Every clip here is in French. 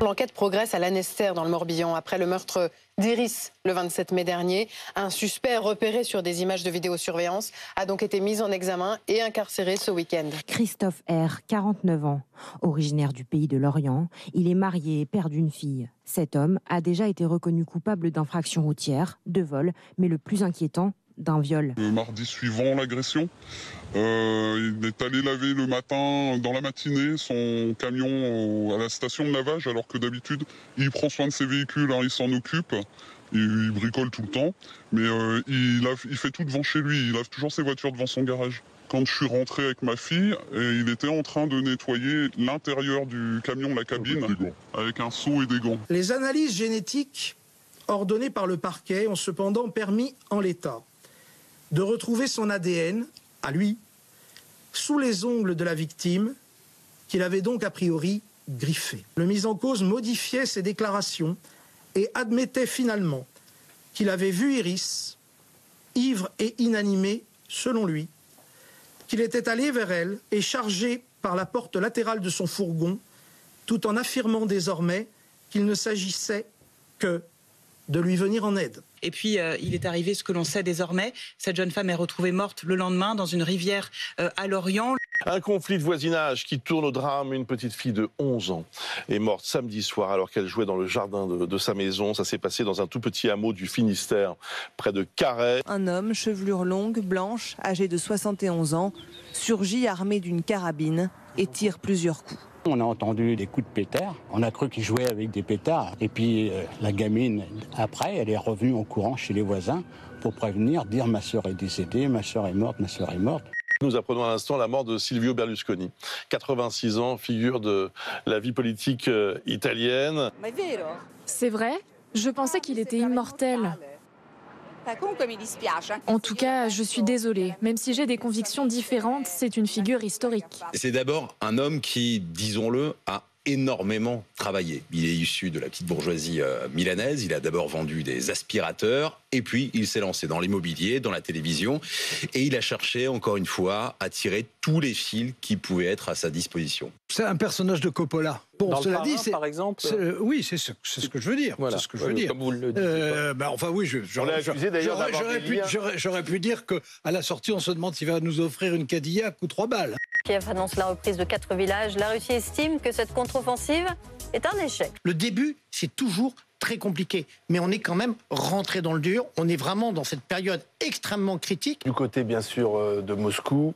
L'enquête progresse à Lanester dans le Morbihan après le meurtre d'Iris le 27 mai dernier. Un suspect repéré sur des images de vidéosurveillance a donc été mis en examen et incarcéré ce week-end. Christophe R, 49 ans, originaire du pays de l'Orient. Il est marié et père d'une fille. Cet homme a déjà été reconnu coupable d'infractions routières, de vol, mais le plus inquiétant, d'un viol. Le mardi suivant l'agression, il est allé laver le matin, dans la matinée, son camion à la station de lavage, alors que d'habitude, il prend soin de ses véhicules, hein, il s'en occupe, il bricole tout le temps, mais il fait tout devant chez lui, il lave toujours ses voitures devant son garage. Quand je suis rentré avec ma fille, il était en train de nettoyer l'intérieur du camion, la cabine, avec un seau et des gants. Les analyses génétiques ordonnées par le parquet ont cependant permis, en l'état, de retrouver son ADN, à lui, sous les ongles de la victime, qu'il avait donc a priori griffé. Le mis en cause modifiait ses déclarations et admettait finalement qu'il avait vu Iris, ivre et inanimée, selon lui, qu'il était allé vers elle et chargé par la porte latérale de son fourgon, tout en affirmant désormais qu'il ne s'agissait que de lui venir en aide. Et puis, il est arrivé ce que l'on sait désormais. Cette jeune femme est retrouvée morte le lendemain dans une rivière à Lorient. Un conflit de voisinage qui tourne au drame. Une petite fille de 11 ans est morte samedi soir alors qu'elle jouait dans le jardin de sa maison. Ça s'est passé dans un tout petit hameau du Finistère, près de Carhaix. Un homme, chevelure longue, blanche, âgé de 71 ans, surgit armé d'une carabine et tire plusieurs coups. On a entendu des coups de pétard, on a cru qu'ils jouaient avec des pétards. Et puis la gamine, après, elle est revenue en courant chez les voisins pour prévenir, dire ma sœur est décédée, ma sœur est morte, ma sœur est morte. Nous apprenons à l'instant la mort de Silvio Berlusconi, 86 ans, figure de la vie politique italienne. C'est vrai ? Je pensais qu'il était immortel. En tout cas, je suis désolée. Même si j'ai des convictions différentes, c'est une figure historique. C'est d'abord un homme qui, disons-le, a énormément travaillé. Il est issu de la petite bourgeoisie milanaise. Il a d'abord vendu des aspirateurs et puis il s'est lancé dans l'immobilier, dans la télévision et il a cherché, encore une fois, à tirer tous les fils qui pouvaient être à sa disposition. C'est un personnage de Coppola. Bon, dans cela le Parrain, dit, par exemple. Oui, c'est ce que je veux dire. Voilà. C'est ce que je veux dire. Comme vous le dites. Enfin oui, j'aurais pu dire que à la sortie, on se demande s'il va nous offrir une Cadillac ou 3 balles. Kiev annonce la reprise de 4 villages. La Russie estime que cette contre-offensive est un échec. Le début, c'est toujours très compliqué. Mais on est quand même rentré dans le dur. On est vraiment dans cette période extrêmement critique. Du côté, bien sûr, de Moscou,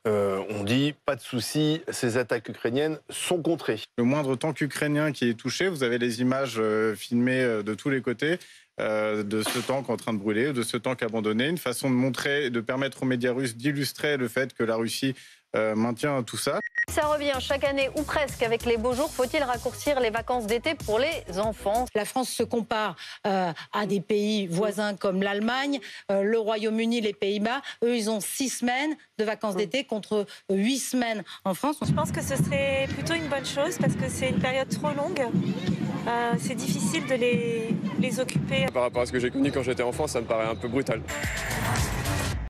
on dit pas de souci, ces attaques ukrainiennes sont contrées. Le moindre tank ukrainien qui est touché, vous avez les images filmées de tous les côtés de ce tank en train de brûler, de ce tank abandonné. Une façon de montrer, de permettre aux médias russes d'illustrer le fait que la Russie maintient tout ça. Ça revient chaque année ou presque avec les beaux jours. Faut-il raccourcir les vacances d'été pour les enfants? La France se compare à des pays voisins comme l'Allemagne, le Royaume-Uni, les Pays-Bas. Eux, ils ont 6 semaines de vacances d'été contre 8 semaines en France. Je pense que ce serait plutôt une bonne chose parce que c'est une période trop longue. C'est difficile de les occuper. Par rapport à ce que j'ai connu quand j'étais enfant, ça me paraît un peu brutal.